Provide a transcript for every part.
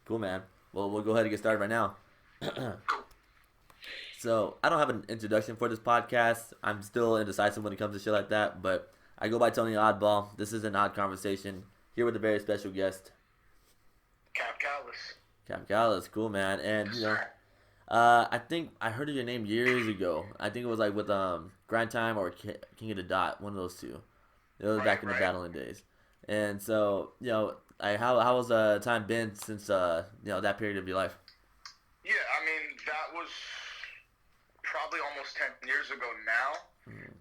Cool, man. Well, we'll go ahead and get started right now. So, I don't have an introduction for this podcast. I'm still indecisive when it comes to shit like that, but I go by Tony Awdball. This is an odd conversation here with a very special guest, Kap Kallous. Kap Kallous. Cool, man. And Yes, sir. I think I heard of your name years ago. I think it was like with Grind Time or King of the Dot, one of those two. It was Right, back in the right. battling days. And so, how was time been since that period of your life? Yeah, I mean, that was probably almost 10 years ago now. Mm.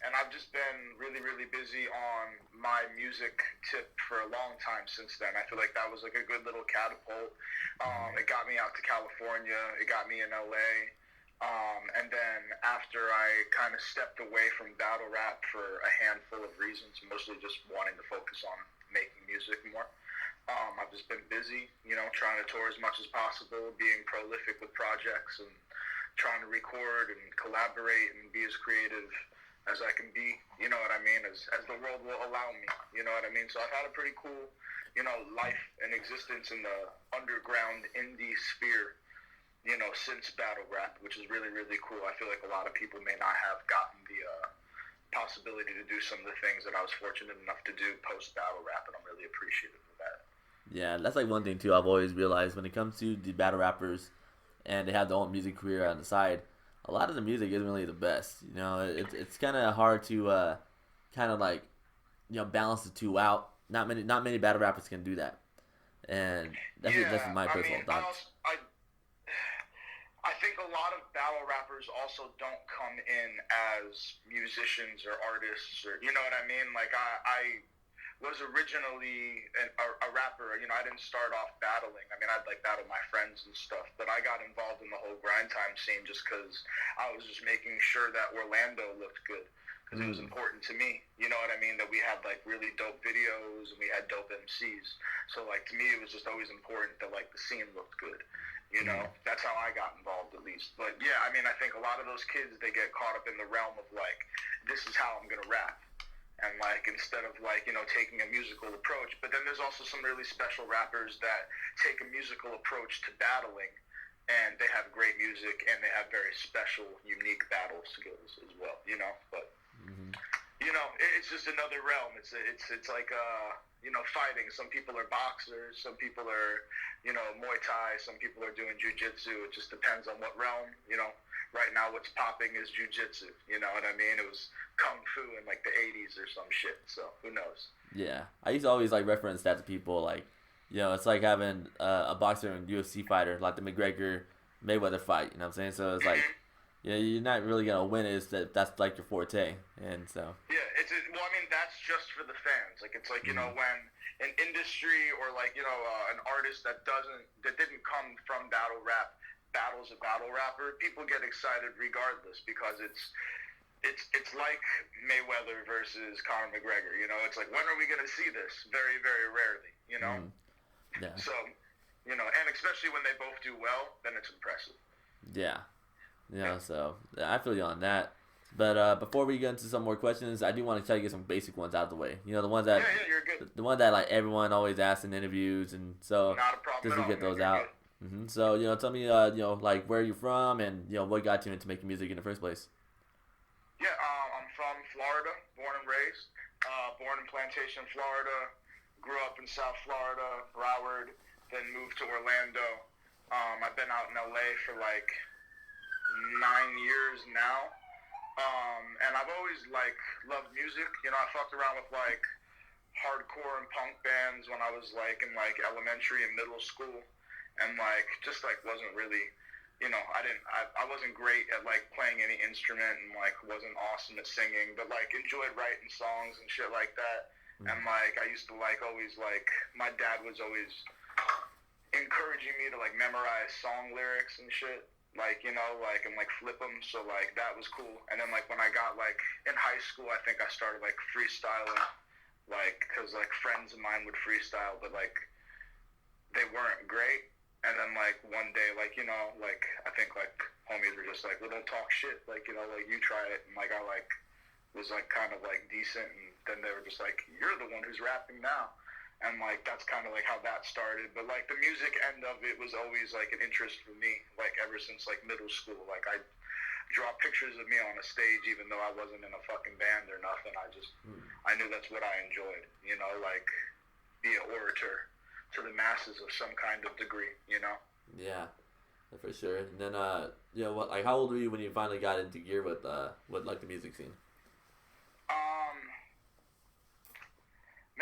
And I've just been really, really busy on my music tip for a long time since then. I feel like that was like a good little catapult. It got me out to California. It got me in LA. And then after I kind of stepped away from battle rap for a handful of reasons, mostly just wanting to focus on making music more. I've just been busy, trying to tour as much as possible, being prolific with projects and trying to record and collaborate and be as creative as I can be, you know what I mean, as the world will allow me, you know what I mean? So I've had a pretty cool, life and existence in the underground indie sphere, since battle rap, which is really, really cool. I feel like a lot of people may not have gotten the possibility to do some of the things that I was fortunate enough to do post battle rap, and I'm really appreciative of that. Yeah, that's like one thing too. I've always realized when it comes to the battle rappers, and they have their own music career on the side. A lot of the music isn't really the best. It's kind of hard to kind of like balance the two out. Not many battle rappers can do that, and that's Yeah, my I personal mean, thoughts. I think a lot of battle rappers also don't come in as musicians or artists, or you know what I mean. Like I was originally a rapper. I didn't start off battling. I mean, I'd like battle my friends and stuff, but I got involved in the whole grind time scene just because I was just making sure that Orlando looked good. Because it was Mm. important to me, you know what I mean, that we had like really dope videos and we had dope MCs. So like to me, it was just always important that like the scene looked good. Mm. That's how I got involved at least. But yeah, I mean, I think a lot of those kids, they get caught up in the realm of like, this is how I'm gonna rap, and like instead of like taking a musical approach. But then there's also some really special rappers that take a musical approach to battling, and they have great music and they have very special, unique battle skills as well. But Mm-hmm. it's just another realm. It's like fighting. Some people are boxers, some people are Muay Thai, some people are doing jujitsu. It just depends on what realm. Right now what's popping is jujitsu. You know what I mean? It was kung fu in like the '80s or some shit. So who knows? Yeah, I used to always like reference that to people. Like, it's like having a boxer and UFC fighter, like the McGregor Mayweather fight. You know what I'm saying? So it's like, you're not really gonna win it. That's like your forte, and so. Yeah, well, I mean, that's just for the fans. Like, it's like Mm-hmm. when an industry or like an artist that didn't come from battle rap battles a battle rapper, people get excited regardless because it's like Mayweather versus Conor McGregor. It's like, when are we gonna see this? Very, very rarely. Mm. Yeah. So, and especially when they both do well, then it's impressive. Yeah. So I feel you on that. But before we get into some more questions, I do want to try to get some basic ones out of the way. The ones Yeah, that yeah, you're good. the one that like everyone always asks in interviews, and so Not a problem just at to all, get man. those You're out. good. So tell me like where you're from and what got you into making music in the first place. Yeah, I'm from Florida, born and raised. Born in Plantation, Florida. Grew up in South Florida, Broward, then moved to Orlando. I've been out in LA for like 9 years now. And I've always like loved music. I fucked around with like hardcore and punk bands when I was like in like elementary and middle school, and like just like wasn't really, I wasn't great at like playing any instrument and like wasn't awesome at singing, but like enjoyed writing songs and shit like that. And like I used to like always like my dad was always encouraging me to like memorize song lyrics and shit, like like and like flip them. So like that was cool. And then like when I got like in high school, I think I started like freestyling, like because like friends of mine would freestyle, but like they weren't great. And then like one day, like like I think like homies were just like, well, don't talk shit, like like you try it. And like I like was like kind of like decent, and then they were just like, you're the one who's rapping now. and like that's kind of like how that started. But like the music end of it was always like an interest for me, like ever since like middle school. Like I draw pictures of me on a stage, even though I wasn't in a fucking band or nothing. I knew that's what I enjoyed, you know, like be an orator to the masses of some kind of degree, you know. Yeah, for sure. And then you know, what, like, how old were you when you finally got into gear with like the music scene? Um,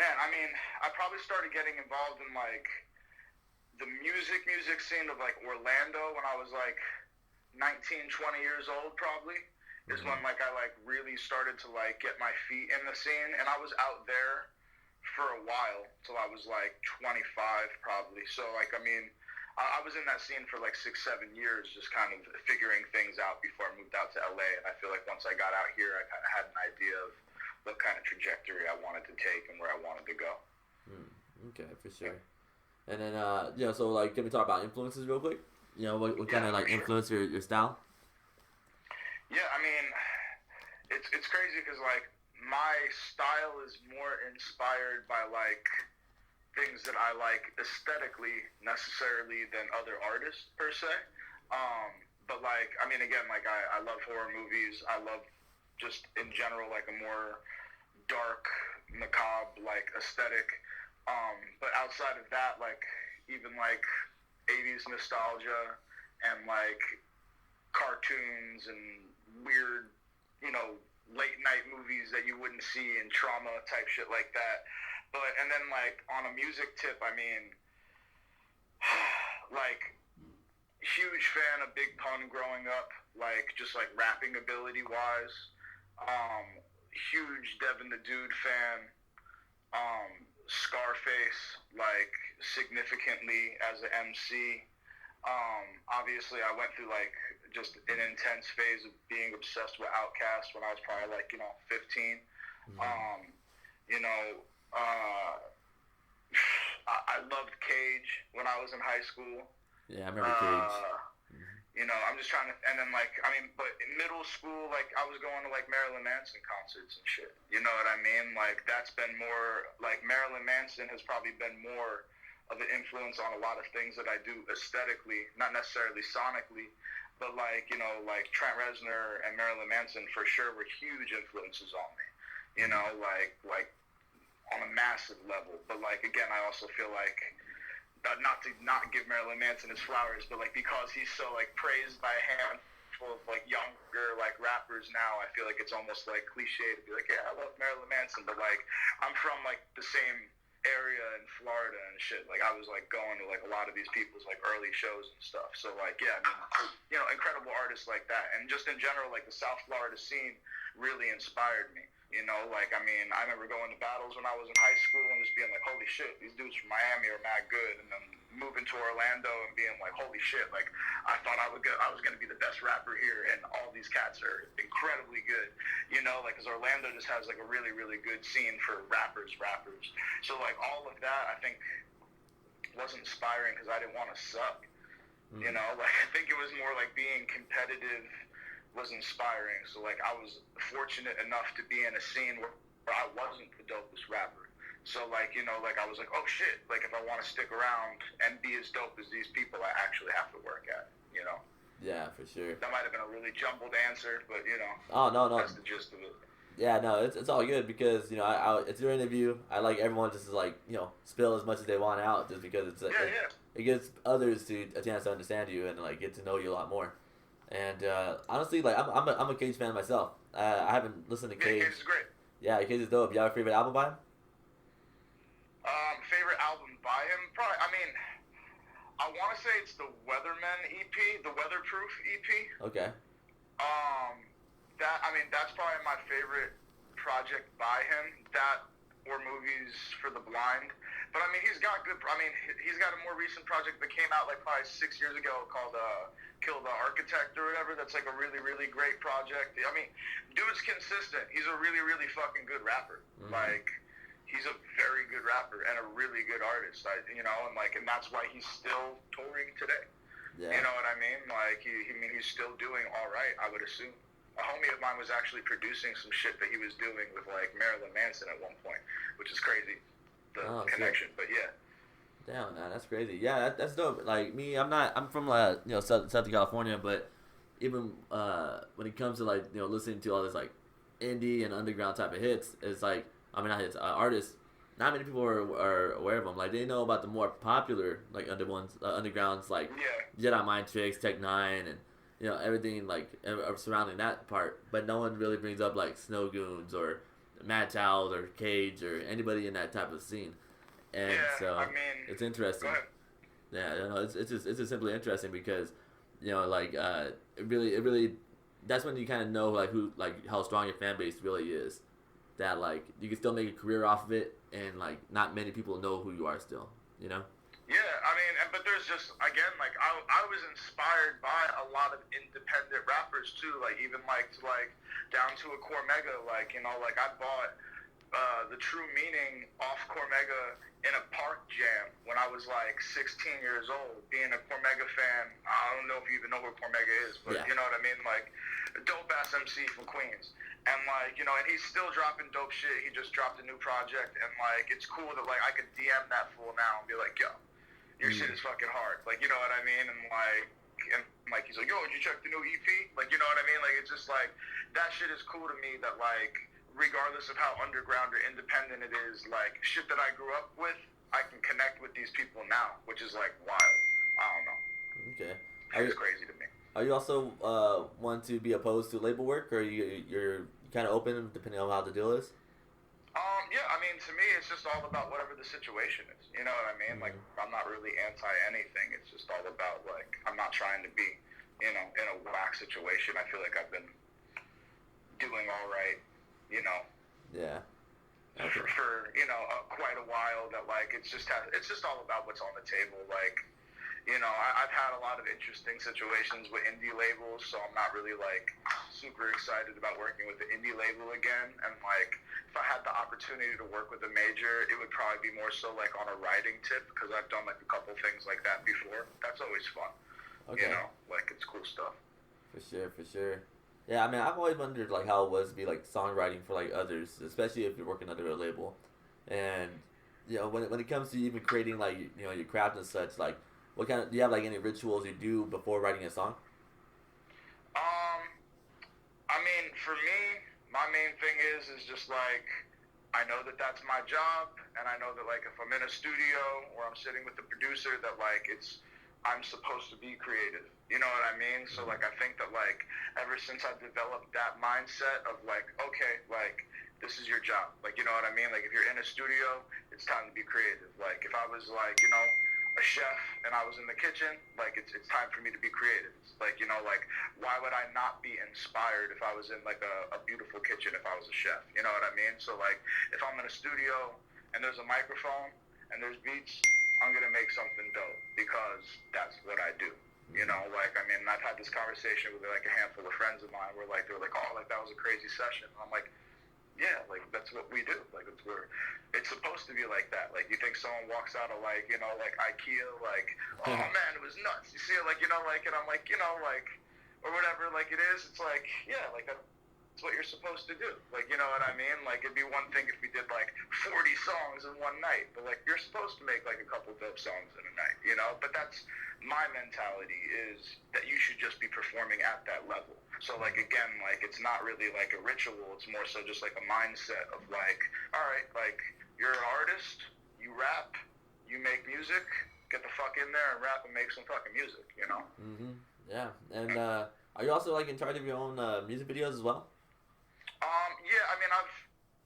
Man, I mean, I probably started getting involved in like the music scene of like Orlando when I was like 19, 20 years old probably is when like I like really started to like get my feet in the scene, and I was out there for a while till I was like 25 probably. So like I mean, I was in that scene for like 6, 7 years, just kind of figuring things out before I moved out to LA. And I feel like once I got out here, I kind of had an idea of what kind of trajectory I wanted to take and where I wanted to go. Okay, for sure. And then, you know, so like, can we talk about influences real quick? You know, what kind of like influence your style? Yeah, I mean, it's crazy because like my style is more inspired by like things that I like aesthetically necessarily than other artists per se. But like, I mean, again, like I love horror movies. I love just in general like a more dark, macabre like aesthetic. But outside of that, like even like 80s nostalgia and like cartoons and weird, you know, late night movies that you wouldn't see in Trauma type shit like that. But and then like on a music tip, I mean, like huge fan of Big Pun growing up, like just like rapping ability wise. Huge Devin the Dude fan. Scarface, like significantly as an MC. Obviously, I went through like just an intense phase of being obsessed with Outkast when I was probably like 15. You know, I loved Cage when I was in high school. Yeah, I remember Cage. You know, I'm just trying to, and then like, I mean, but in middle school, like I was going to like Marilyn Manson concerts and shit. You know what I mean? Like that's been more, like Marilyn Manson has probably been more of an influence on a lot of things that I do aesthetically, not necessarily sonically, but like, you know, like Trent Reznor and Marilyn Manson for sure were huge influences on me. You know, like on a massive level. But like, again, I also feel like, not to not give Marilyn Manson his flowers, but like because he's so like praised by a handful of like younger like rappers now, I feel like it's almost like cliche to be like, yeah, I love Marilyn Manson, but like I'm from like the same area in Florida and shit. Like I was like going to like a lot of these people's like early shows and stuff. So like yeah, I mean, you know, incredible artists like that, and just in general like the South Florida scene really inspired me. You know, like, I mean, I remember going to battles when I was in high school and just being like, holy shit, these dudes from Miami are mad good. And then moving to Orlando and being like, holy shit, like, I thought I was going to be the best rapper here, and all these cats are incredibly good. You know, like, because Orlando just has, like, a really, really good scene for rappers. So, like, all of that, I think, was inspiring because I didn't want to suck. You know, like, I think it was more like being competitive was inspiring. So like I was fortunate enough to be in a scene where I wasn't the dopest rapper. So like, you know, like I was like, oh shit, like if I want to stick around and be as dope as these people, I actually have to work at it, you know? Yeah, for sure. That might have been a really jumbled answer, but you know, no, that's the gist of it. Yeah, no, it's all good because you know it's your interview. I like everyone just to like you know spill as much as they want out just because it gives others to a chance to understand you and like get to know you a lot more. And honestly, like I'm a Cage fan myself. I haven't listened to Cage. Yeah, Cage is great. Yeah, Cage is dope. You have a favorite album by him? Favorite album by him? Probably. I mean, I want to say it's the Weatherman EP, the Weatherproof EP. Okay. That's probably my favorite project by him. That or Movies for the Blind. But I mean, he's got a more recent project that came out like probably 6 years ago called Kill the Architect or whatever. That's like a really, really great project. I mean, dude's consistent. He's a really, really fucking good rapper. Like, he's a very good rapper and a really good artist. And that's why he's still touring today. Yeah. You know what I mean? Like, he's still doing all right, I would assume. A homie of mine was actually producing some shit that he was doing with like Marilyn Manson at one point, which is crazy. the Oh, shit. connection. But yeah. Damn, man, that's crazy. Yeah, that's dope. Like me, I'm from Southern California, but even when it comes to like listening to all this like indie and underground type of hits, it's like I mean not hits artists. Not many people are aware of them. Like they know about the more popular like undergrounds like Yeah. Jedi Mind Tricks, Tech Nine, and everything like surrounding that part. But no one really brings up like Snow Goons or Mad Child or Cage or anybody in that type of scene. And Yeah. so I mean, it's go interesting. ahead. Yeah, it's just simply interesting because like it really that's when you kind of know like how strong your fan base really is. That like you can still make a career off of it, and like not many people know who you are still. You know. Yeah, I mean, but there's just again, like I was inspired by a lot of independent rappers too, like even like to like down to a Cormega, like like I bought the True Meaning off Cormega in a park jam when I was like 16 years old. Being a Cormega fan, I don't know if you even know who Cormega is, but Yeah. you know what I mean, like a dope ass MC from Queens. And like, and he's still dropping dope shit. He just dropped a new project, and like, it's cool that like I could DM that fool now and be like, yo, your shit is fucking hard. Like, you know what I mean? And like he's like, yo, did you check the new EP? Like, you know what I mean? Like, it's just like that shit is cool to me. That like, regardless of how underground or independent it is, like shit that I grew up with, I can connect with these people now, which is like wild. I don't know. Okay. It's crazy to me. Are you also want to be opposed to label work, or you're kind of open depending on how the deal is? Yeah, I mean, to me, it's just all about whatever the situation is. You know what I mean? Like, I'm not really anti anything. It's just all about like I'm not trying to be, in a whack situation. I feel like I've been doing all right, Yeah. Okay. for quite a while. That like it's just all about what's on the table. Like. I've had a lot of interesting situations with indie labels, so I'm not really like super excited about working with the indie label again. And like, if I had the opportunity to work with a major, it would probably be more so like on a writing tip because I've done like a couple things like that before. That's always fun. Okay. Like it's cool stuff. For sure. Yeah, I mean, I've always wondered like how it was to be like songwriting for like others, especially if you're working under a label. And when it comes to even creating like your craft and such, like. What kind of do you have like any rituals you do before writing a song? I mean, for me, my main thing is just like I know that that's my job, and I know that like if I'm in a studio or I'm sitting with the producer, that like I'm supposed to be creative. You know what I mean? So like I think that like ever since I developed that mindset of like okay, like this is your job. Like you know what I mean? Like if you're in a studio, it's time to be creative. Like if I was like a chef and I was in the kitchen, like it's time for me to be creative. It's like like why would I not be inspired if I was in like a beautiful kitchen if I was a chef? You know what I mean? So like if I'm in a studio and there's a microphone and there's beats, I'm gonna make something dope because that's what I do. Like I mean I've had this conversation with like a handful of friends of mine where like they're like, oh, like that was a crazy session. And I'm like, yeah, like that's what we do. Like it's supposed to be like that. Like you think someone walks out of like like IKEA, like oh man, it was nuts. You see it like like, and I'm like like or whatever. Like it is. It's like yeah, like that's what you're supposed to do. Like you know what I mean? Like it'd be one thing if we did like 40 songs in one night, but like you're supposed to make like a couple dope songs in a night. But that's my mentality is that you should just be performing at that level. So like again, like it's not really like a ritual, it's more so just like a mindset of like, all right, like you're an artist, you rap, you make music, get the fuck in there and rap and make some fucking music, Yeah. And are you also like in charge of your own music videos as well? Yeah, I mean I've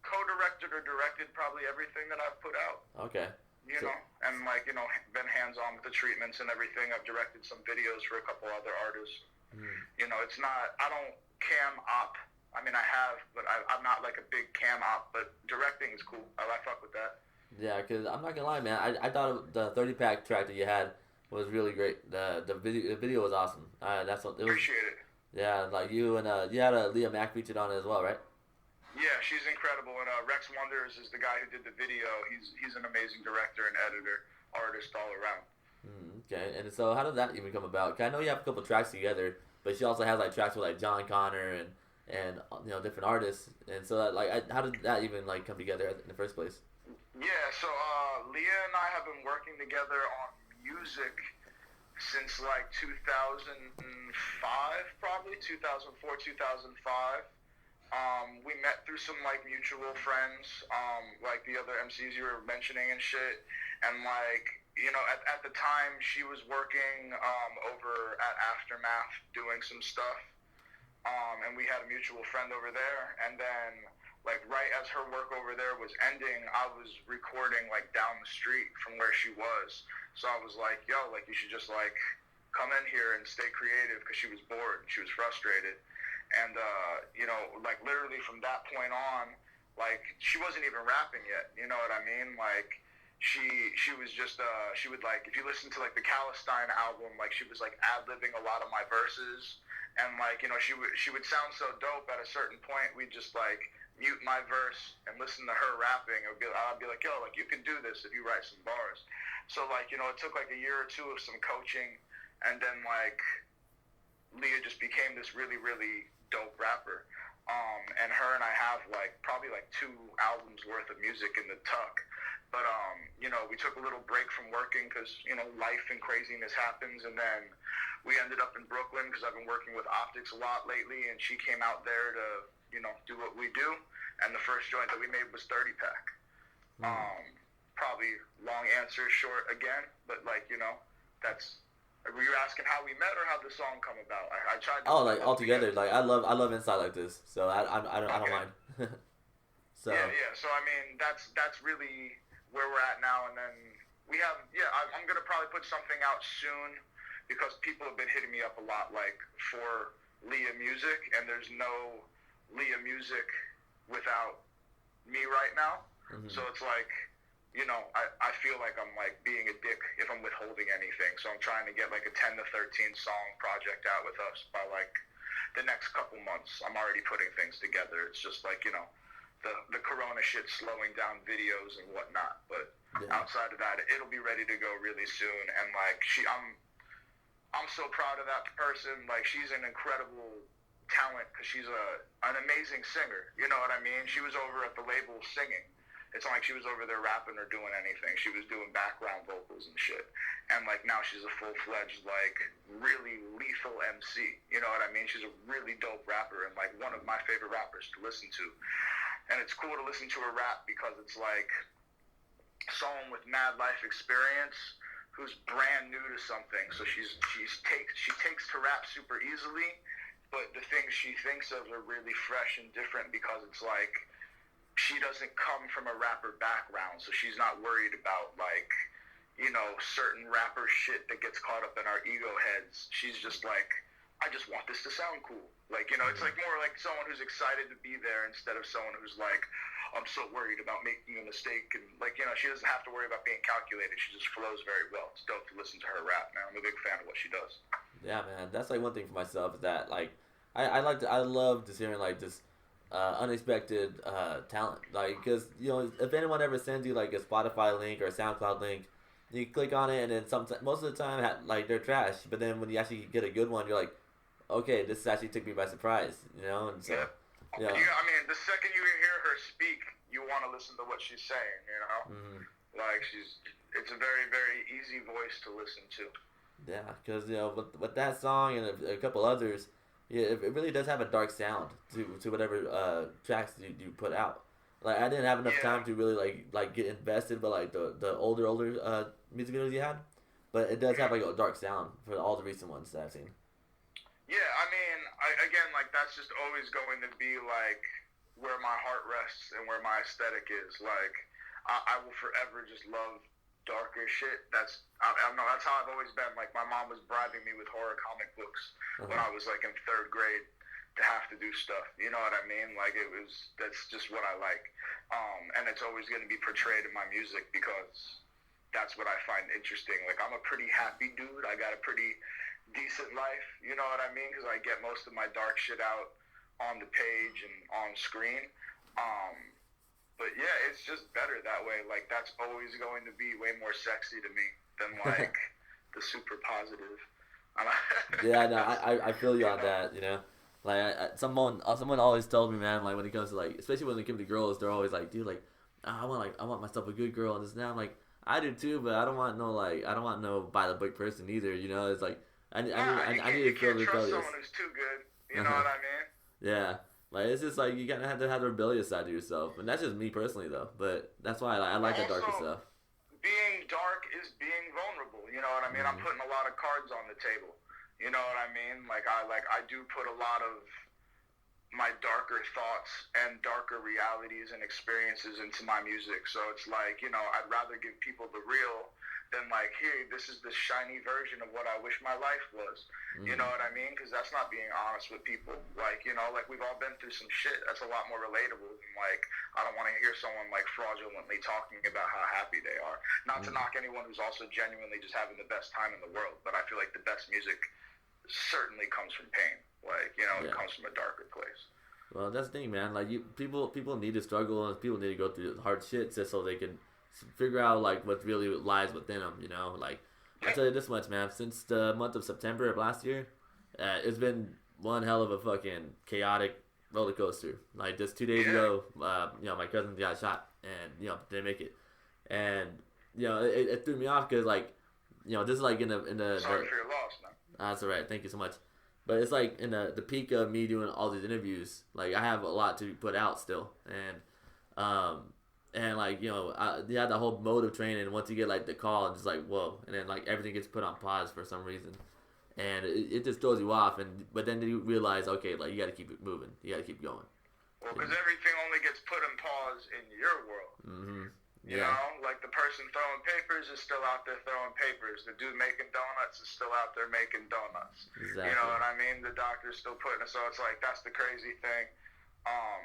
co-directed or directed probably everything that I've put out. Okay. And like, been hands-on with the treatments and everything. I've directed some videos for a couple other artists. It's not, I don't cam op. I mean, I have, but I'm not like a big cam op, but directing is cool. I fuck with that. Yeah, because I'm not going to lie, man. I thought the 30-pack track that you had was really great. The video was awesome. That's what it was. Appreciate it. Yeah, like you and you had Leah Mack featured on it as well, right? Yeah, she's incredible. And Rex Wonders is the guy who did the video. He's an amazing director and editor, artist all around. Okay, and so how did that even come about? 'Cause I know you have a couple tracks together, but she also has like tracks with like John Connor and different artists. And so that, like, how did that even like come together in the first place? Yeah, so Leah and I have been working together on music since like 2005, probably 2004, 2005. We met through some like mutual friends, like the other MCs you were mentioning and shit. And like, you know, at the time she was working over at Aftermath doing some stuff. And we had a mutual friend over there. And then, like, right as her work over there was ending, I was recording, like, down the street from where she was. So I was like, yo, like, you should just, like, come in here and stay creative because she was bored and she was frustrated. And, you know, like, literally from that point on, like, she wasn't even rapping yet. You know what I mean? Like, she was just she would like if you listen to like the Calistine album, like she was like ad-libbing a lot of my verses, and like, you know, she would sound so dope. At a certain point we'd just like mute my verse and listen to her rapping. I'd be like, yo, like, you can do this if you write some bars. So like, you know, it took like a year or two of some coaching, and then like Leah just became this really really dope rapper. And her and I have like probably like 2 albums worth of music in the tuck. But, you know, we took a little break from working because, you know, life and craziness happens. And then we ended up in Brooklyn because I've been working with Optics a lot lately. And she came out there to, you know, do what we do. And the first joint that we made was 30 Pack. Probably long answer, short again. But, like, you know, that's... Were you asking how we met or how the song come about? I tried to... Oh, like all together. Like I love Inside like this. So I don't mind. So yeah. So I mean, that's really where we're at now. And then we have, I'm gonna probably put something out soon because people have been hitting me up a lot, like for Leah music, and there's no Leah music without me right now. Mm-hmm. So it's like, you know, I feel like I'm like being a dick if I'm withholding anything. So I'm trying to get like a 10 to 13 song project out with us by like the next couple months. I'm already putting things together. It's just like, you know, the corona shit slowing down videos and whatnot. But outside of that, it'll be ready to go really soon. And like I'm so proud of that person. Like, she's an incredible talent because she's an amazing singer. You know what I mean? She was over at the label singing. It's not like she was over there rapping or doing anything. She was doing background vocals and shit. And, like, now she's a full-fledged, like, really lethal MC. You know what I mean? She's a really dope rapper and, like, one of my favorite rappers to listen to. And it's cool to listen to her rap because it's, like, someone with mad life experience who's brand new to something. So she takes to rap super easily, but the things she thinks of are really fresh and different because it's, like, she doesn't come from a rapper background, so she's not worried about, like, you know, certain rapper shit that gets caught up in our ego heads. She's just like, I just want this to sound cool. Like, you know, it's like more like someone who's excited to be there instead of someone who's like, I'm so worried about making a mistake. And, like, you know, she doesn't have to worry about being calculated. She just flows very well. It's dope to listen to her rap, man. I'm a big fan of what she does. Yeah, man. That's, like, one thing for myself is that, like, I love just hearing, like, just unexpected talent, like, because, you know, if anyone ever sends you like a Spotify link or a SoundCloud link, you click on it and then most of the time like they're trash, but then when you actually get a good one, you're like, okay, this actually took me by surprise, you know. And so yeah, I mean, the second you hear her speak, you want to listen to what she's saying, you know. Like, it's a very very easy voice to listen to. Yeah, because, you know, with that song and a couple others, yeah, it really does have a dark sound to whatever tracks you put out. Like, I didn't have enough time to really like get invested, but like the older music videos you had, but it does have like a dark sound for all the recent ones that I've seen. Yeah, I mean, again, like, that's just always going to be like where my heart rests and where my aesthetic is. Like, I will forever just love darker shit. I don't know, that's how I've always been. Like, my mom was bribing me with horror comic books when I was like in 3rd grade to have to do stuff. You know what I mean? Like, that's just what I like. And it's always going to be portrayed in my music because that's what I find interesting. Like, I'm a pretty happy dude. I got a pretty decent life. You know what I mean? Because I get most of my dark shit out on the page and on screen. But yeah, it's just better that way. Like, that's always going to be way more sexy to me than like the super positive. Yeah, no, I feel you on that. You know, like someone always told me, man, like when it comes to like, especially when it comes to girls, they're always like, dude, like, I want myself a good girl and this now. I'm like, I do too, but I don't want no by the book person either. You know, it's like I need to feel you can't trust rebellious. someone who's too good. You know what I mean? Yeah, like it's just like you gotta have to have the rebellious side to yourself, and that's just me personally though. But that's why I like the darker stuff. Being dark is being vulnerable. You know what I mean? I'm putting a lot of cards on the table. You know what I mean? I do put a lot of my darker thoughts and darker realities and experiences into my music. So it's like, you know, I'd rather give people the real than like, hey, this is the shiny version of what I wish my life was. You know what I mean? Because that's not being honest with people. Like, you know, like we've all been through some shit. That's a lot more relatable than like, I don't want to hear someone like fraudulently talking about how happy they are. Not to knock anyone who's also genuinely just having the best time in the world, but I feel like the best music certainly comes from pain. Like, you know, it comes from a darker place. Well, that's the thing, man. Like, people need to struggle and people need to go through hard shit just so they can figure out like what really lies within them. You know, like I'll tell you this much, man. Since the month of September of last year, it's been one hell of a fucking chaotic roller coaster. Like just 2 days ago, you know, my cousin got shot and you know didn't make it, and you know it threw me off because like you know this is like in the sorry for your loss, man. That's all right. Thank you so much. But it's like in the peak of me doing all these interviews, like I have a lot to put out still, and like you know, you have the whole mode of training. Once you get like the call, it's just like whoa, and then like everything gets put on pause for some reason, and it just throws you off. But then you realize, okay, like you got to keep it moving, you got to keep going. Well, because everything only gets put in pause in your world. You know, like the person throwing papers is still out there throwing papers. The dude making donuts is still out there making donuts. Exactly. You know what I mean? The doctor's still putting it. So it's like, that's the crazy thing.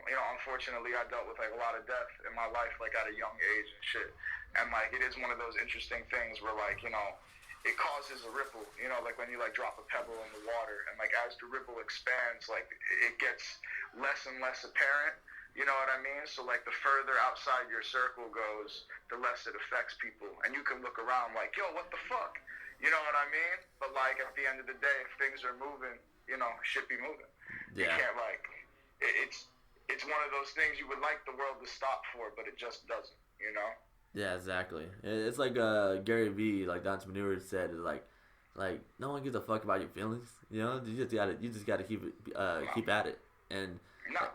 You know, unfortunately, I dealt with like a lot of death in my life, like at a young age and shit. And like, it is one of those interesting things where like, you know, it causes a ripple, you know, like when you like drop a pebble in the water and like as the ripple expands, like it gets less and less apparent. You know what I mean? So, like, the further outside your circle goes, the less it affects people. And you can look around like, yo, what the fuck? You know what I mean? But, like, at the end of the day, if things are moving, you know, shit be moving. Yeah. You can't, like, it's one of those things you would like the world to stop for, but it just doesn't, you know? Yeah, exactly. It's like Gary Vee, like the entrepreneur said, like no one gives a fuck about your feelings. You know, you just gotta keep at it. And no.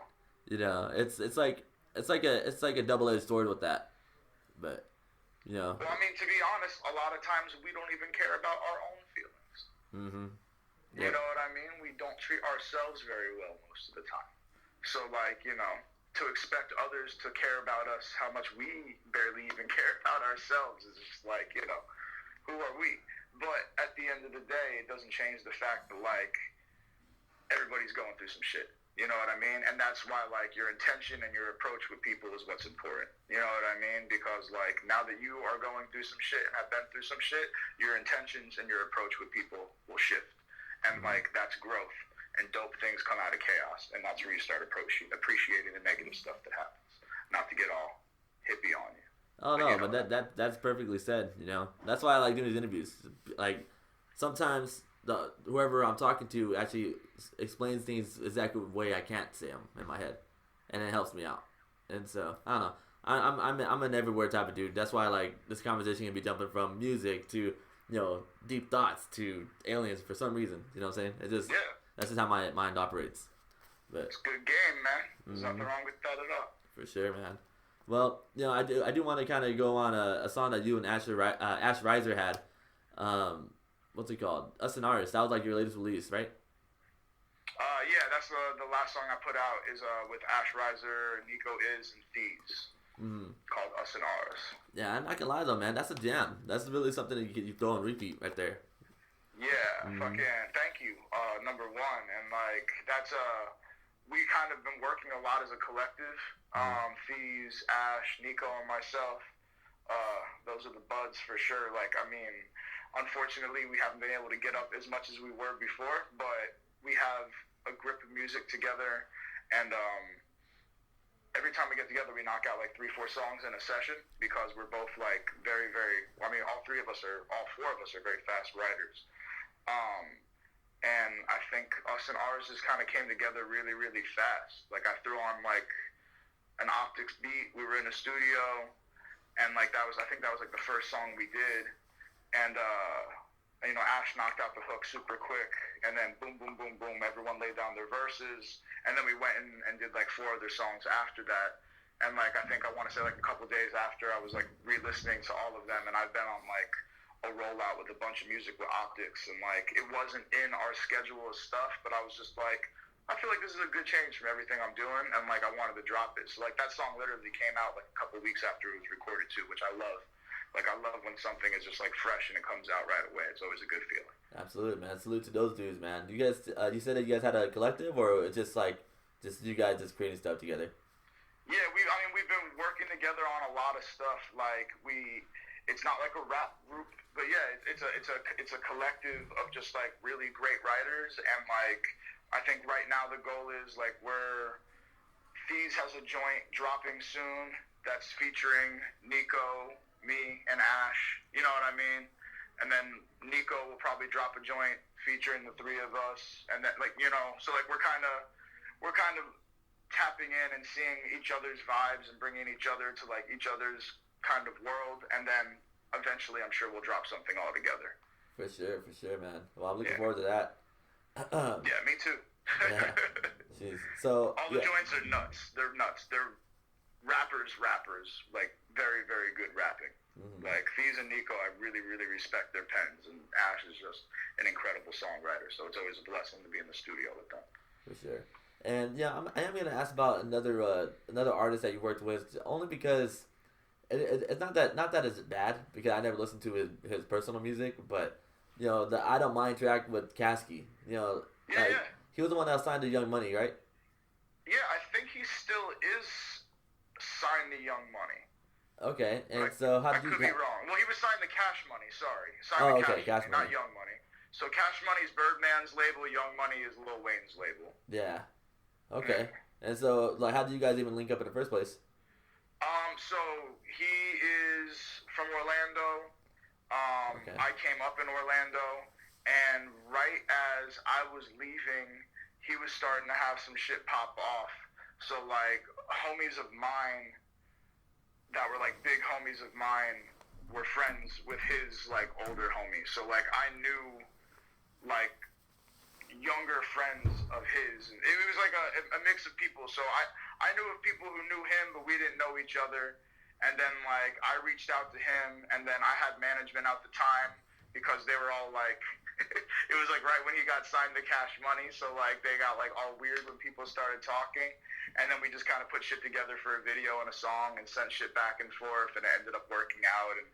You know, it's like a double-edged sword with that, but you know. Well, I mean, to be honest, a lot of times we don't even care about our own feelings. Yep. You know what I mean? We don't treat ourselves very well most of the time. So, like, you know, to expect others to care about us, how much we barely even care about ourselves is just like, you know, who are we? But at the end of the day, it doesn't change the fact that like everybody's going through some shit. You know what I mean? And that's why, like, your intention and your approach with people is what's important. You know what I mean? Because, like, now that you are going through some shit and have been through some shit, your intentions and your approach with people will shift. And, like, that's growth. And dope things come out of chaos. And that's where you start appreciating the negative stuff that happens. Not to get all hippie on you. Oh, no, but that's perfectly said, you know? That's why I like doing these interviews. Like, sometimes whoever I'm talking to actually explains things exactly the way I can't say them in my head, and it helps me out. And so I don't know. I'm an everywhere type of dude. That's why like this conversation can be jumping from music to you know deep thoughts to aliens for some reason. You know what I'm saying? It just that's just how my mind operates. But it's a good game, man. There's nothing wrong with that at all. For sure, man. Well, you know, I do want to kind of go on a song that you and Ash Riser had. What's it called? Us and Ours. That was like your latest release, right? Yeah, that's the last song I put out is with Ash Riser, Nico Is, and Thieves. Called Us and Ours. Yeah, I'm not gonna lie though, man. That's a jam. That's really something that you throw on repeat right there. Yeah, fucking thank you, number one. And like that's we kind of been working a lot as a collective. Thieves, Ash, Nico, and myself. Those are the buds for sure. Like, I mean, unfortunately, we haven't been able to get up as much as we were before, but we have a grip of music together, and every time we get together, we knock out like 3-4 songs in a session because we're both like very, very, I mean, all four of us are very fast writers. And I think Us and Ours just kind of came together really, really fast. Like, I threw on like an Optics beat. We were in a studio, and like I think that was like the first song we did, and Ash knocked out the hook super quick, and then boom, boom, boom, boom, everyone laid down their verses, and then we went and did like 4 other songs after that. And like I think I want to say like a couple days after, I was like re-listening to all of them, and I've been on like a rollout with a bunch of music with Optics, and like it wasn't in our schedule of stuff, but I was just like, I feel like this is a good change from everything I'm doing, and like I wanted to drop it. So like that song literally came out like a couple weeks after it was recorded too, which I love. Like I love when something is just like fresh and it comes out right away. It's always a good feeling. Absolutely, man. Salute to those dudes, man. You guys, you said that you guys had a collective, or it's just like just you guys just creating stuff together? Yeah, we've been working together on a lot of stuff. Like it's not like a rap group, but yeah, it's a collective of just like really great writers. And like I think right now the goal is like Fees has a joint dropping soon that's featuring Nico, me, and Ash. You know what I mean? And then Nico will probably drop a joint featuring the 3 of us, and then so like we're kind of tapping in and seeing each other's vibes and bringing each other to like each other's kind of world, and then eventually I'm sure we'll drop something all together. For sure, man. Well, I'm looking forward to that. Yeah, me too. Yeah. Jeez. So all the joints are nuts. They're nuts. They're rappers, like very, very good rapping. Mm-hmm. Like Fees and Nico, I really, really respect their pens, and Ash is just an incredible songwriter. So it's always a blessing to be in the studio with them. For sure. And yeah, I am gonna ask about another artist that you worked with, only because it's not that it's bad, because I never listened to his personal music, but the I Don't Mind track with Kasky, yeah. He was the one that signed to Young Money, right? Yeah, I think he still is signed to Young Money. Okay, and so how did you? I could be wrong. Well, he was signed to Cash Money. Sorry, Cash Money, not Young Money. So Cash Money's Birdman's label. Young Money is Lil Wayne's label. Yeah. Okay. Yeah. And so, like, how did you guys even link up in the first place? So he is from Orlando. Okay. I came up in Orlando, and right as I was leaving, he was starting to have some shit pop off. So like homies of mine that were like big homies of mine were friends with his like older homies. So like I knew like younger friends of his, and it was like a mix of people. So I knew of people who knew him, but we didn't know each other. And then like I reached out to him, and then I had management at the time, because they were all like it was like right when he got signed to Cash Money, so like they got like all weird when people started talking. And then we just kind of put shit together for a video and a song and sent shit back and forth, and it ended up working out. And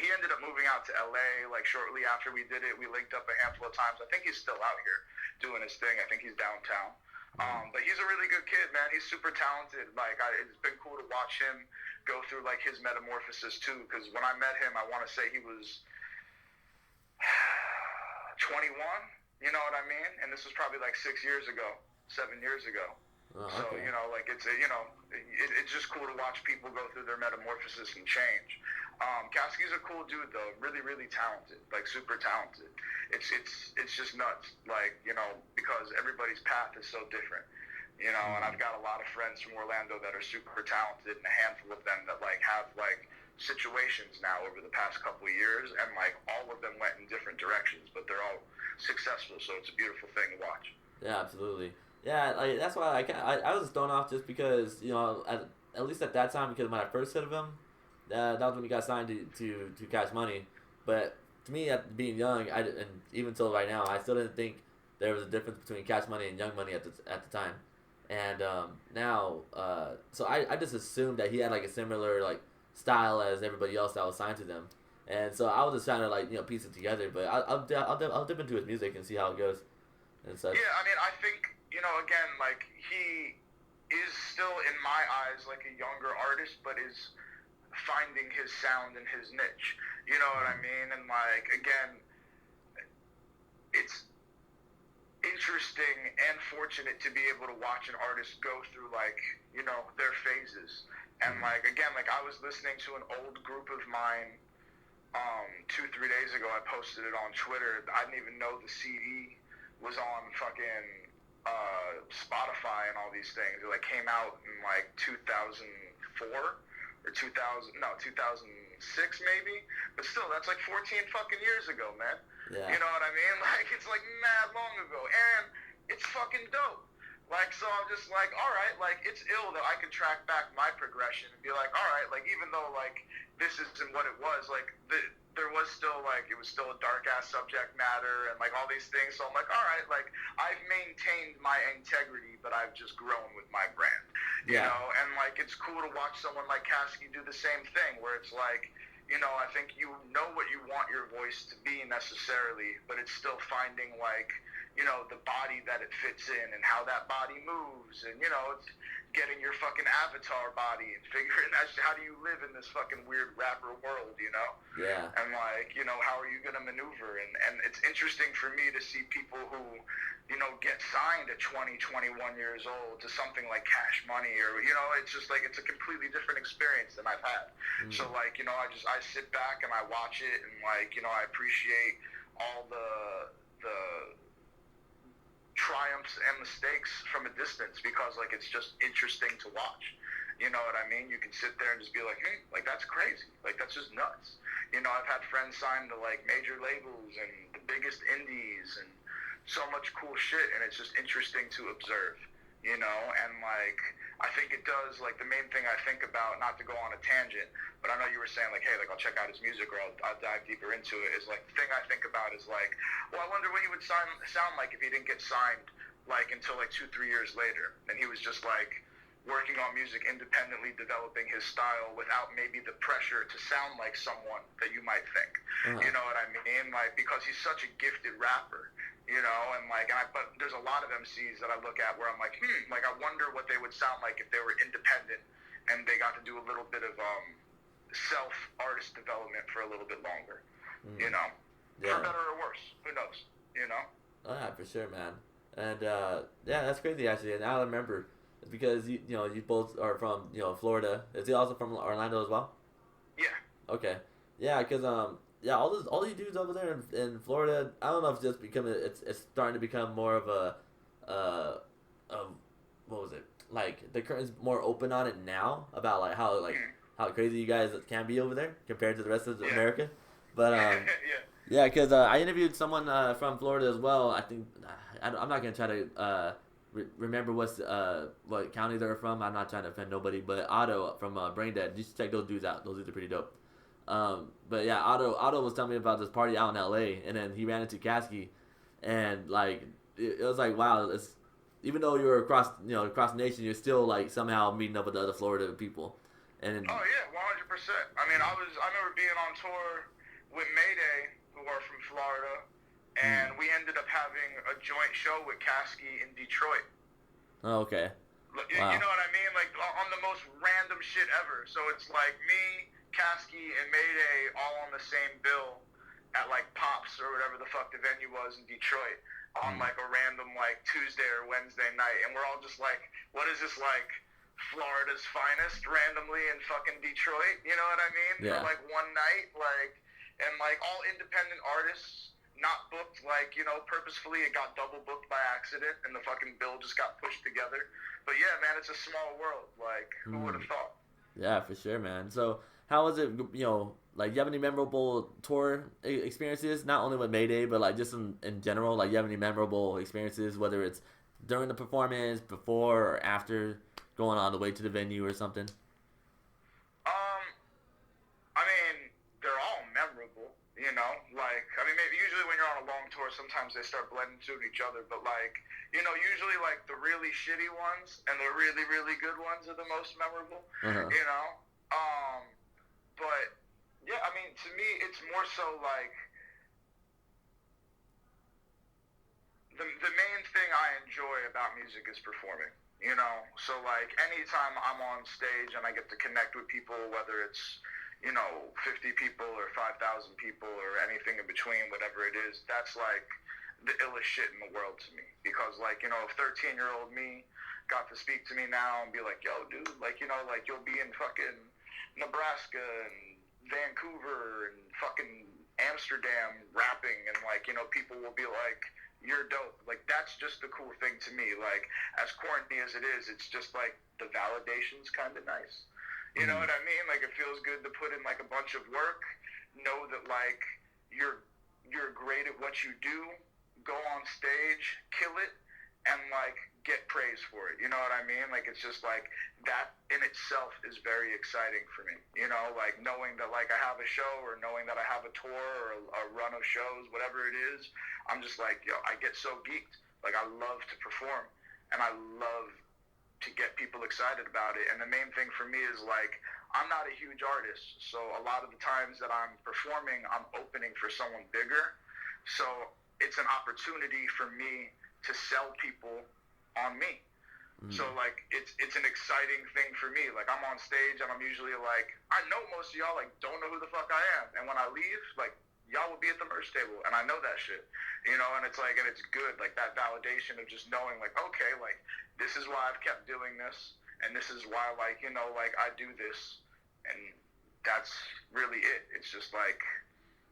he ended up moving out to LA like shortly after we did it. We linked up a handful of times. I think he's still out here doing his thing. I think he's downtown. But he's a really good kid, man. He's super talented. Like it's been cool to watch him go through like his metamorphosis too, because when I met him, I want to say he was 21. You know what I mean? And this was probably like 7 years ago. Oh, so okay. Like it's it's just cool to watch people go through their metamorphosis and change. Kasky's a cool dude though, really, really talented, like super talented. It's just nuts, like because everybody's path is so different, and I've got a lot of friends from Orlando that are super talented, and a handful of them that like have like situations now over the past couple of years, and like all of them went in different directions, but they're all successful, so it's a beautiful thing to watch. Yeah, absolutely. Yeah, like that's why I was thrown off, just because at least at that time, because when I first heard of him, that was when he got signed to Cash Money. But to me, being young, and even till right now, I still didn't think there was a difference between Cash Money and Young Money at the time. And now, so I just assumed that he had like a similar like style as everybody else that was signed to them. And so I was just trying to like piece it together. But I'll dip into his music and see how it goes and such. Yeah, I mean, I think again, like he is still in my eyes like a younger artist, but is finding his sound and his niche. You know what I mean? And like again, it's interesting and fortunate to be able to watch an artist go through like their phases. And like again, like I was listening to an old group of mine 2-3 days ago. I posted it on Twitter. I didn't even know the CD was on fucking Spotify and all these things. It like came out in like 2004 or 2000, no, 2006 maybe. But still, that's like 14 fucking years ago, man. Yeah. You know what I mean? Like, it's like mad long ago. And it's fucking dope. Like, so I'm just like, all right, like, it's ill that I can track back my progression and be like, all right, like, even though, like, this isn't what it was, like, there was still, like, it was still a dark-ass subject matter and, like, all these things. So I'm like, all right, like, I've maintained my integrity, but I've just grown with my brand, you know? And, like, it's cool to watch someone like Kasky do the same thing, where it's like, you know, I think you know what you want your voice to be necessarily, but it's still finding, like, you know, the body that it fits in and how that body moves, and, you know, it's getting your fucking avatar body and figuring out how do you live in this fucking weird rapper world, you know? Yeah. And, like, you know, how are you going to maneuver? And it's interesting for me to see people who, you know, get signed at 20, 21 years old to something like Cash Money, or, you know, it's just like, it's a completely different experience than I've had. So, like, you know, I sit back and I watch it, and, like, you know, I appreciate all the triumphs and mistakes from a distance, because, like, it's just interesting to watch. You know what I mean? You can sit there and just be like, hey, like, that's crazy. Like, that's just nuts. You know, I've had friends signed to, like, major labels and the biggest indies and so much cool shit, and it's just interesting to observe, you know? And, like, I think it does, like, the main thing I think about, not to go on a tangent, but I know you were saying, like, hey, like, I'll check out his music or I'll dive deeper into it, is, like, the thing I think about is, like, well, I wonder what he would sound like if he didn't get signed, like, until, like, 2-3 years later. And he was just, like, working on music independently, developing his style without maybe the pressure to sound like someone that you might think. You know what I mean? Like, because he's such a gifted rapper, you know, and, like, but there's a lot of MCs that I look at where I'm like, like, I wonder what they would sound like if they were independent and they got to do a little bit of self-artist development for a little bit longer, you know? For better or worse, who knows, you know? Oh, yeah, for sure, man. And, yeah, that's crazy, actually. And I remember, because, you know, you both are from, you know, Florida. Is he also from Orlando as well? Yeah. Okay. Yeah, because, yeah, all these dudes over there in Florida, I don't know if it's just becoming, it's starting to become more of what was it? Like, the curtain's more open on it now about, like, how crazy you guys can be over there compared to the rest of America. But, yeah, because I interviewed someone from Florida as well. I think, I'm not going to try to remember what county they're from. I'm not trying to offend nobody, but Otto from Brain Dead, you should check those dudes out. Those dudes are pretty dope. But yeah, Otto was telling me about this party out in LA, and then he ran into Kasky, and, like, it was like, wow, it's, even though you're across the nation, you're still, like, somehow meeting up with the other Florida people. And oh yeah, 100%. I mean, I remember being on tour with Mayday, who are from Florida, and we ended up having a joint show with Kasky in Detroit. Oh, okay. You know what I mean? Like, on the most random shit ever. So it's like me, Kasky, and Mayday all on the same bill at, like, Pops or whatever the fuck the venue was in Detroit on, like, a random, like, Tuesday or Wednesday night. And we're all just like, what is this, like, Florida's finest randomly in fucking Detroit? You know what I mean? Yeah. For, like, one night, like, and, like, all independent artists, not booked, like, you know, purposefully. It got double booked by accident, and the fucking bill just got pushed together. But yeah, man, it's a small world. Like, who would have thought? Yeah, for sure, man. So, how was it, you know, like, do you have any memorable tour experiences? Not only with Mayday, but, like, just in general. Like, you have any memorable experiences, whether it's during the performance, before, or after, going on the way to the venue or something? I mean, they're all memorable, you know? Like, I mean, maybe usually when you're on a long tour, sometimes they start blending to each other, but, like, you know, usually, like, the really shitty ones and the really, really good ones are the most memorable, you know? But, yeah, I mean, to me, it's more so, like, the main thing I enjoy about music is performing, you know? So, like, anytime I'm on stage and I get to connect with people, whether it's, you know, 50 people or 5,000 people or anything in between, whatever it is, that's, like, the illest shit in the world to me. Because, like, you know, if 13-year-old me got to speak to me now and be like, yo, dude, like, you know, like, you'll be in fucking Nebraska and Vancouver and fucking Amsterdam rapping, and, like, you know, people will be like, you're dope. Like, that's just the cool thing to me. Like, as corny as it is, it's just like the validation's kind of nice. You know what I mean? Like, it feels good to put in like a bunch of work, know that like you're great at what you do, go on stage, kill it, and like get praise for it. You know what I mean? Like, it's just like that in itself is very exciting for me. You know, like knowing that like I have a show, or knowing that I have a tour or a run of shows, whatever it is. I'm just like, yo, I get so geeked. Like, I love to perform, and I love to get people excited about it. And the main thing for me is like, I'm not a huge artist, so a lot of the times that I'm performing, I'm opening for someone bigger. So it's an opportunity for me to sell people on me. So like it's an exciting thing for me. Like, I'm on stage and I'm usually like, I know most of y'all like don't know who the fuck I am, and when I leave, like, y'all will be at the merch table, and I know that shit, you know. And it's like, and it's good, like that validation of just knowing like, okay, like this is why I've kept doing this, and this is why, like, you know, like I do this, and that's really it. It's just like,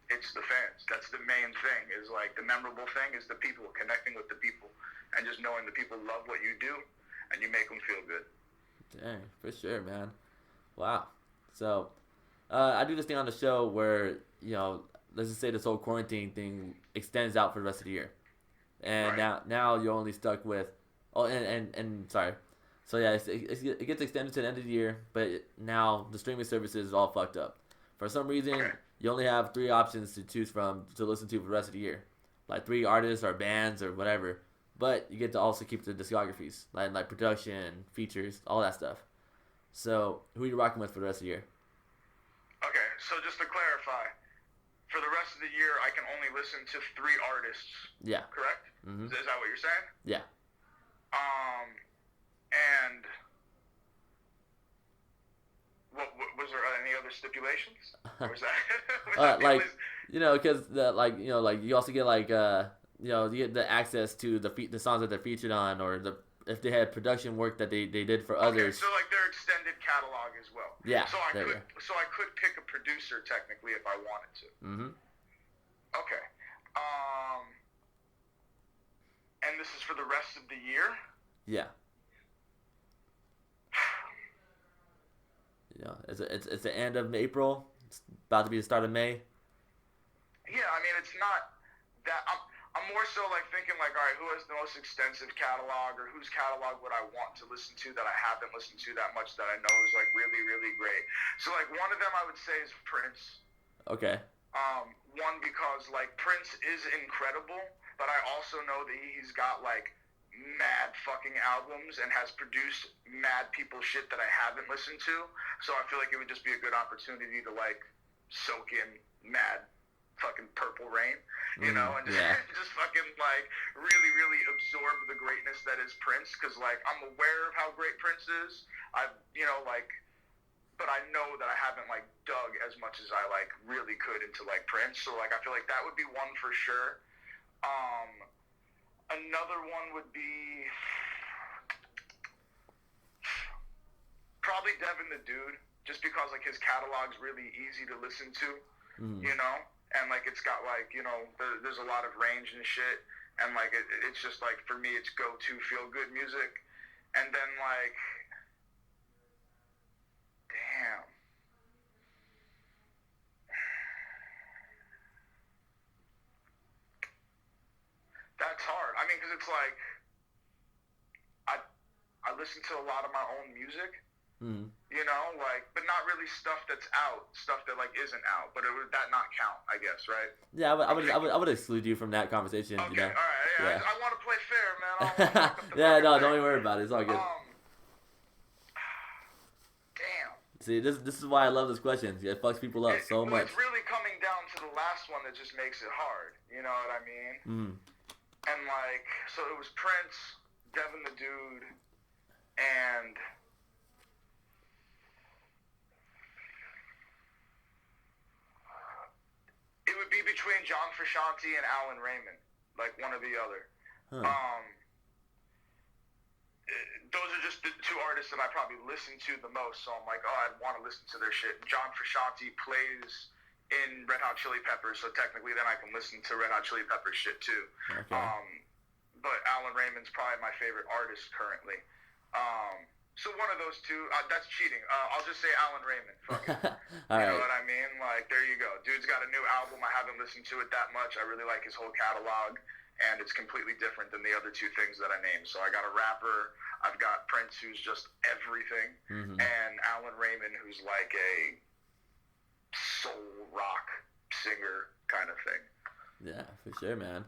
it's the fans. That's the main thing. Is like the memorable thing is the people, connecting with the people, and just knowing the people love what you do, and you make them feel good. Dang, for sure, man. Wow. So, I do this thing on the show where, you know, let's just say this whole quarantine thing extends out for the rest of the year, and now you're only stuck with, and sorry, so yeah, it gets extended to the end of the year, but now the streaming services is all fucked up. For some reason, you only have 3 options to choose from to listen to for the rest of the year, like 3 artists or bands or whatever. But you get to also keep the discographies, like production, features, all that stuff. So, who are you rocking with for the rest of the year? Okay, so just to clarify, for the rest of the year, I can only listen to 3 artists. Yeah. Correct? Mm-hmm. Is that what you're saying? Yeah. And what was there any other stipulations? Or was that? Like, you know, because like, you know, like you also get like you know, you get the access to the songs that they're featured on, or if they had production work that they did for others. Okay, so like their extended catalog as well. Yeah. So I could pick a producer technically if I wanted to. Mm-hmm. Okay. And this is for the rest of the year? Yeah. You know, it's the end of April. It's about to be the start of May. Yeah, I mean, it's not that. I'm more so like thinking like, all right, who has the most extensive catalog, or whose catalog would I want to listen to that I haven't listened to that much that I know is like really, really great. So like one of them I would say is Prince. Okay. One, because like Prince is incredible, but I also know that he's got like mad fucking albums and has produced mad people shit that I haven't listened to. So I feel like it would just be a good opportunity to like soak in mad fucking Purple Rain, you know, and just fucking like really, really absorb the greatness that is Prince. Because like I'm aware of how great Prince is. You know, like, but I know that I haven't like dug as much as I like really could into like Prince. So like I feel like that would be one for sure. Another one would be probably Devin the Dude, just because like his catalog's really easy to listen to, you know, and like it's got like, you know, there's a lot of range and shit, and like it's just like for me it's go-to feel-good music. And then like, damn. That's hard. I mean, because it's like, I listen to a lot of my own music, you know, like, but not really stuff that's out, stuff that like isn't out. But would that not count? I guess, right? Yeah, I would exclude you from that conversation. Okay, you know? All right, yeah. I want to play fair, man. I don't wanna yeah, no, don't even worry about it. It's all good. Damn. See, this is why I love this question. It fucks people up so much. It's really coming down to the last one that just makes it hard. You know what I mean? And like, so it was Prince, Devin the Dude, and it would be between John Frusciante and Alan Raymond, like one or the other. Those are just the 2 artists that I probably listen to the most, so I'm like, oh, I'd want to listen to their shit. John Frusciante plays in Red Hot Chili Peppers, so technically then I can listen to Red Hot Chili Peppers shit too. Okay. But Alan Raymond's probably my favorite artist currently. So one of those two, that's cheating. I'll just say Alan Raymond. Fuck it. All you right. know what I mean? Like, there you go. Dude's got a new album. I haven't listened to it that much. I really like his whole catalog, and it's completely different than the other two things that I named. So I got a rapper. I've got Prince, who's just everything, and Alan Raymond, who's like a soul rock singer kind of thing. Yeah, for sure, man.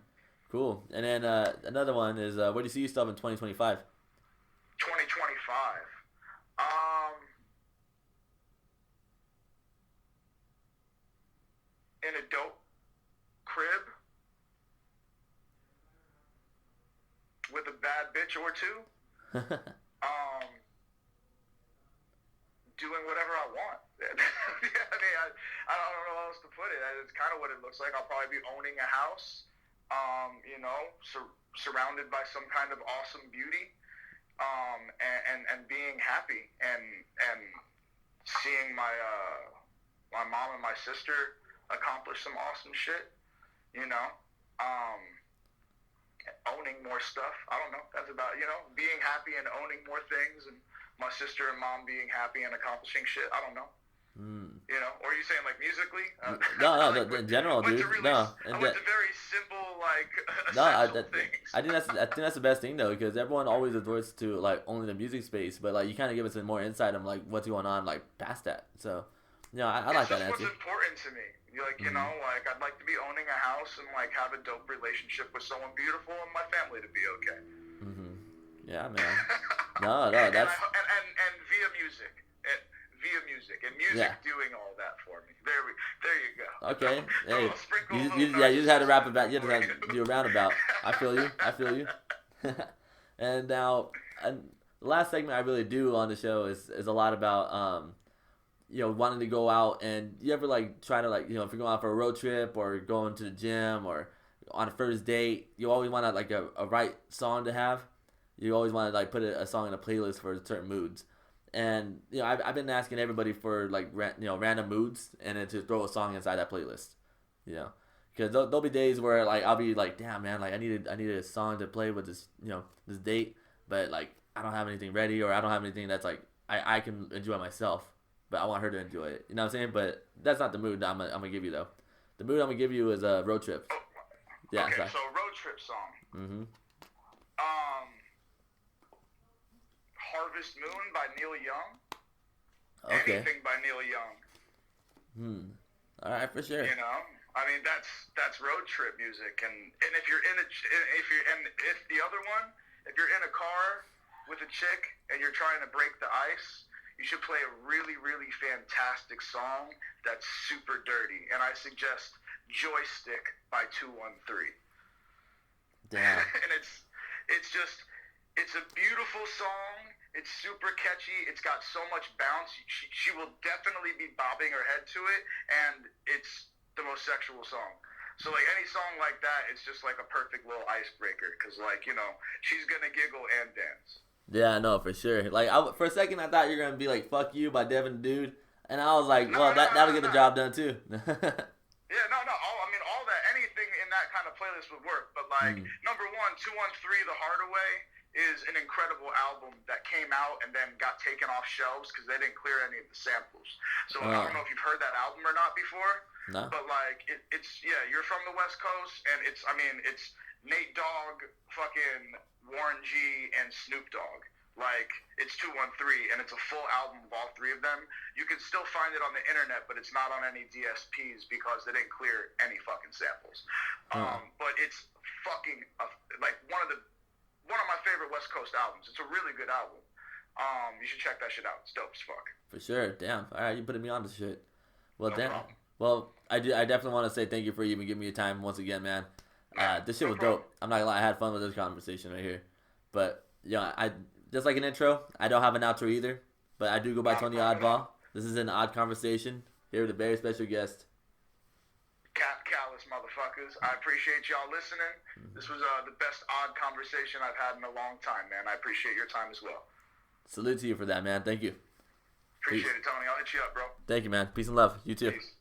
Cool. And then another one is, where do you see yourself in 2025? 2025. In a dope crib with a bad bitch or two. Doing whatever I want. I mean, I don't know how else to put it. It's kind of what it looks like. I'll probably be owning a house, you know, surrounded by some kind of awesome beauty, and being happy and seeing my mom and my sister accomplish some awesome shit, you know. Owning more stuff. I don't know. That's about, you know, being happy and owning more things, and my sister and mom being happy and accomplishing shit. I don't know. You know, or are you saying like musically? No, like, in general, dude. I went to very simple, like, things. I think that's the best thing though, because everyone always resorts to like only the music space, but like you kind of give us some more insight on like what's going on like past that. So, you know, I like that answer. It's what's important to me. Like, you know, like I'd like to be owning a house and like have a dope relationship with someone beautiful and my family to be okay. Yeah, man. No, that's and via music. And music doing all that for me. There you go. Okay. Hey, you just had to wrap it back. You just had to do a roundabout. I feel you. And now, the last segment I really do on the show is a lot about you know, wanting to go out. And you ever like try to, like, you know, if you're going out for a road trip or going to the gym or on a first date, you always want like a right song to have. You always want to like put a song in a playlist for certain moods. And, you know, I've been asking everybody for like random moods, and then to throw a song inside that playlist, you know, because there'll be days where like I'll be like, damn man, like I needed a song to play with this, you know, this date, but like I don't have anything ready, or I don't have anything that's like I can enjoy myself, but I want her to enjoy it, you know what I'm saying? But that's not the mood that I'm gonna give you though. The mood I'm gonna give you is a road trip. Yeah. Okay, so road trip song. Harvest Moon by Neil Young. Okay. Anything by Neil Young. All right, for sure. You know, I mean that's road trip music, and if you're in if the other one, if you're in a car with a chick and you're trying to break the ice, you should play a really, really fantastic song that's super dirty, and I suggest Joystick by 213. Damn. And it's a beautiful song. It's super catchy. It's got so much bounce. She will definitely be bobbing her head to it, and it's the most sexual song. So like any song like that, it's just like a perfect little icebreaker, because like, you know, she's gonna giggle and dance. Yeah, no, for sure. Like for a second, I thought you were gonna be like "Fuck You" by Devin Dude, and I was like, that'll get the job done too. Yeah, no. All that, anything in that kind of playlist would work. But like, number one, 213, The Harder Way is an incredible album that came out and then got taken off shelves because they didn't clear any of the samples. So I don't know if you've heard that album or not before. No. But like, it's you're from the West Coast, and it's Nate Dogg, fucking Warren G, and Snoop Dogg. Like, it's 213, and it's a full album of all three of them. You can still find it on the internet, but it's not on any DSPs because they didn't clear any fucking samples. But it's fucking like one of my favorite West Coast albums. It's a really good album. You should check that shit out. It's dope as fuck. For sure. Damn. All right, you putting me on to shit. Well, no damn. Problem. Well, I definitely want to say thank you for even giving me your time once again, man. This shit was problem. dope. I'm not gonna lie, I had fun with this conversation right here. But yeah, I just like an intro. I don't have an outro either, but I do go by Tony Awdball. This is an odd conversation here with a very special guest. Kap Kallous, motherfuckers. I appreciate y'all listening. This was the best odd conversation I've had in a long time, man. I appreciate your time as well. Salute to you for that, man. Thank you. Appreciate it, Tony. I'll hit you up, bro. Thank you, man. Peace and love. You too. Peace.